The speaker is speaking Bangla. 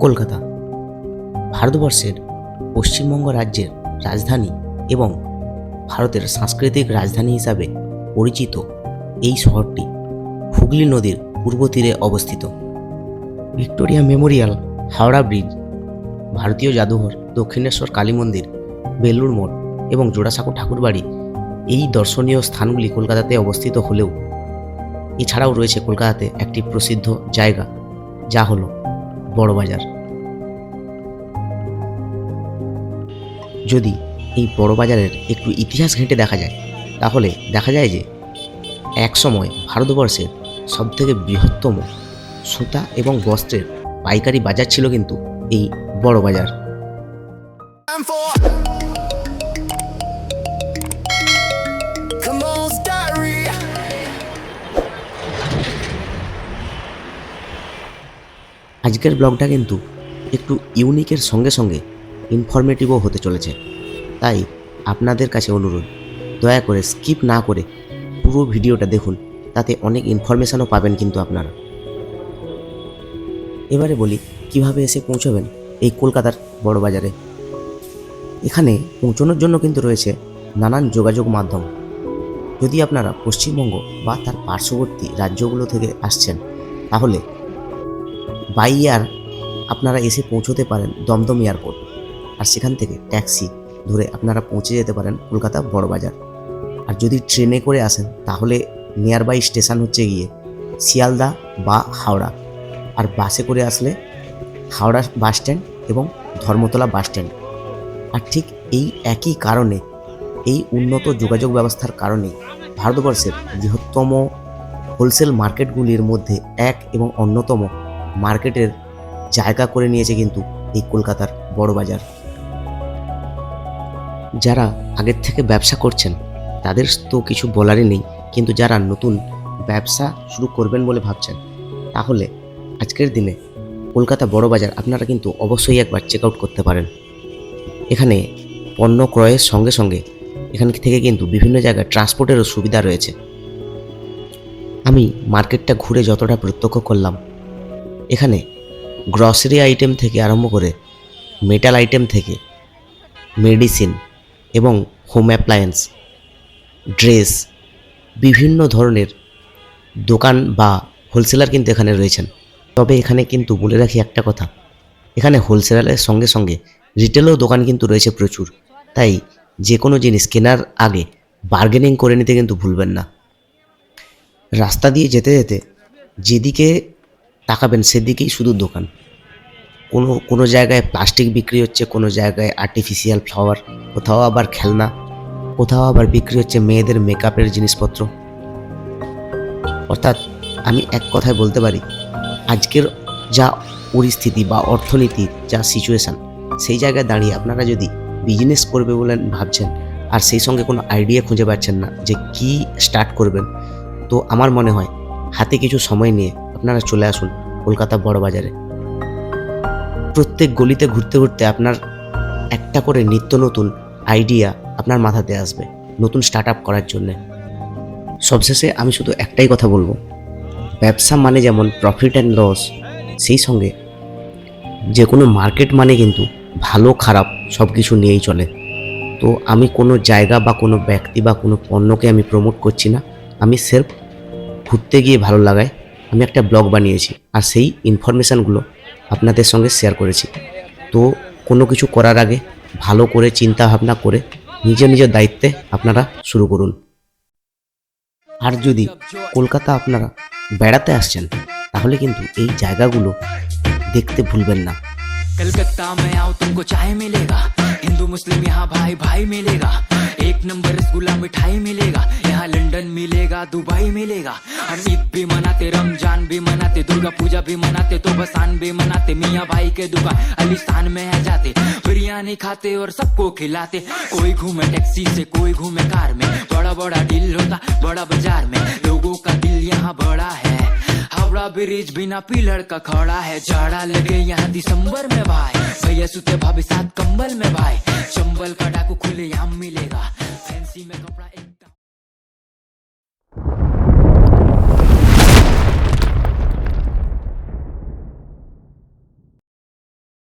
কলকাতা ভারতবর্ষের পশ্চিমবঙ্গ রাজ্যের রাজধানী এবং ভারতের সাংস্কৃতিক রাজধানী হিসাবে পরিচিত এই শহরটি হুগলি নদীর পূর্ব তীরে অবস্থিত। ভিক্টোরিয়া মেমোরিয়াল, হাওড়া ব্রিজ, ভারতীয় জাদুঘর, দক্ষিণেশ্বর কালী মন্দির, বেলুড় মঠ এবং জোড়াসাঁকো ঠাকুরবাড়ি এই দর্শনীয় স্থানগুলি কলকাতাতে অবস্থিত হলেও এছাড়াও রয়েছে কলকাতাতে একটি প্রসিদ্ধ জায়গা, যা হলো বড়বাজার। যদি এই বড়বাজারের একটু ইতিহাস ঘেঁটে দেখা যায়, তাহলে দেখা যায় যে একসময় ভারতবর্ষের সবথেকে বৃহত্তম সুতা এবং বস্ত্রের পাইকারি বাজার ছিল কিন্তু এই বড়বাজার। আজকের ব্লগটা কিন্তু একটু ইউনিকের সঙ্গে সঙ্গে ইনফরমেটিভও হতে চলেছে, তাই আপনাদের কাছে অনুরোধ, দয়া করে স্কিপ না করে পুরো ভিডিওটা দেখুন, তাতে অনেক ইনফরমেশনও পাবেন কিন্তু আপনারা। এবারে বলি কিভাবে এসে পৌঁছবেন এই কলকাতার বড়বাজারে। এখানে পৌঁছানোর জন্য কিন্তু রয়েছে নানান যোগাযোগ মাধ্যম। যদি আপনারা পশ্চিমবঙ্গ বা তার পার্শ্ববর্তী রাজ্যগুলো থেকে আসছেন, তাহলে বাই এয়ার আপনারা এসে পৌঁছতে পারেন দমদম এয়ারপোর্ট, আর সেখান থেকে ট্যাক্সি ধরে আপনারা পৌঁছে যেতে পারেন কলকাতা বড়বাজার। আর যদি ট্রেনে করে আসেন, তাহলে নিয়ার বাই স্টেশন হচ্ছে গিয়ে শিয়ালদা বা হাওড়া, আর বাসে করে আসলে হাওড়া বাস স্ট্যান্ড এবং ধর্মতলা বাস স্ট্যান্ড। আর ঠিক এই একই কারণে, এই উন্নত যোগাযোগ ব্যবস্থার কারণে ভারতবর্ষের বৃহত্তম হোলসেল মার্কেটগুলির মধ্যে এক এবং অন্যতম মার্কেটের জায়গা করে নিয়েছে কিন্তু এই কলকাতার বড়বাজার। যারা আগের থেকে ব্যবসা করছেন তাদের তো কিছু বলারই নেই, কিন্তু যারা নতুন ব্যবসা শুরু করবেন বলে ভাবছেন, তাহলে আজকের দিনে কলকাতা বড়বাজার আপনারা কিন্তু অবশ্যই একবার চেক আউট করতে পারেন। এখানে পণ্য ক্রয়ের সঙ্গে সঙ্গে এখান থেকে কিন্তু বিভিন্ন জায়গায় ট্রান্সপোর্টেরও সুবিধা রয়েছে। আমি মার্কেটটা ঘুরে যতটা প্রত্যক্ষ করলাম, এখানে গ্রসারি আইটেম থেকে আরম্ভ করে মেটাল আইটেম থেকে মেডিসিন এবং হোম অ্যাপ্লায়েন্স, ড্রেস, বিভিন্ন ধরনের দোকান বা হোলসেলার কিন্তু এখানে রয়েছেন। তবে এখানে কিন্তু বলে রাখি একটা কথা, এখানে হোলসেলারের সঙ্গে সঙ্গে রিটেলও দোকান কিন্তু রয়েছে প্রচুর। তাই যে কোনো জিনিস কেনার আগে বার্গেনিং করে নিতে কিন্তু ভুলবেন না। রাস্তা দিয়ে যেতে যেতে যেদিকে তাকাবেন সেদিকেই শুধু দোকান। কোনো জায়গায় প্লাস্টিক বিক্রি হচ্ছে, কোনো জায়গায় আর্টিফিশিয়াল ফ্লাওয়ার, কোথাও আবার খেলনা, কোথাও আবার বিক্রি হচ্ছে মেয়েদের মেকআপের জিনিসপত্র। অর্থাৎ আমি এক কথায় বলতে পারি, আজকের যা পরিস্থিতি বা অর্থনীতির যা সিচুয়েশান, সেই জায়গায় দাঁড়িয়ে আপনারা যদি বিজনেস করবে বলে ভাবছেন আর সেই সঙ্গে কোনো আইডিয়া খুঁজে পাচ্ছেন না যে কি স্টার্ট করবেন, তো আমার মনে হয় হাতে কিছু সময় নিয়ে আপনারা চলে আসুন কলকাতা বড়বাজারে। প্রত্যেক গলিতে ঘুরতে ঘুরতে আপনার একটা করে নিত্য নতুন আইডিয়া আপনার মাথাতে আসবে নতুন স্টার্ট আপ করার জন্যে। সবশেষে আমি শুধু একটাই কথা বলবো, ব্যবসা মানে যেমন প্রফিট অ্যান্ড লস, সেই সঙ্গে যে কোনো মার্কেট মানে কিন্তু ভালো খারাপ সব কিছু নিয়েই চলে। তো আমি কোনো জায়গা বা কোনো ব্যক্তি বা কোনো পণ্যকে আমি প্রমোট করছি না, আমি সেলফ ঘুরতে গিয়ে ভালো লাগায় আমি একটা ব্লগ বানিয়েছি, আর সেই ইনফরমেশানগুলো আপনাদের সঙ্গে শেয়ার করেছি। তো কোনো কিছু করার আগে ভালো করে চিন্তা ভাবনা করে নিজের দায়িত্বে আপনারা শুরু করুন। আর যদি কলকাতা আপনারা বেড়াতে আসছেন, তাহলে কিন্তু এই জায়গাগুলো দেখতে ভুলবেন না। कलकत्ता में आओ तुमको चाय मिलेगा, हिंदू मुस्लिम यहाँ भाई भाई मिलेगा, एक नंबर रसगुल्ला मिठाई मिलेगा, यहाँ लंदन मिलेगा दुबई मिलेगा। हम ईद भी मनाते, रमजान भी मनाते, दुर्गा पूजा भी मनाते, तो बसान भी मनाते, मियाँ भाई के दुकान अलीस्तान में है जाते, बिरयानी खाते और सबको खिलाते। कोई घूमे टैक्सी से, कोई घूमे कार में, बड़ा बड़ा डील होता बड़ा बाजार में, लोगों का दिल यहाँ बड़ा है, हावड़ा ब्रिज बिना पिलर का खड़ा है। जाड़ा लगे यहाँ दिसंबर में भाई, भैया सुते भाभी साथ कंबल में भाई, चंबल का डाकू खुले आम मिलेगा, फैंसी में कपड़ा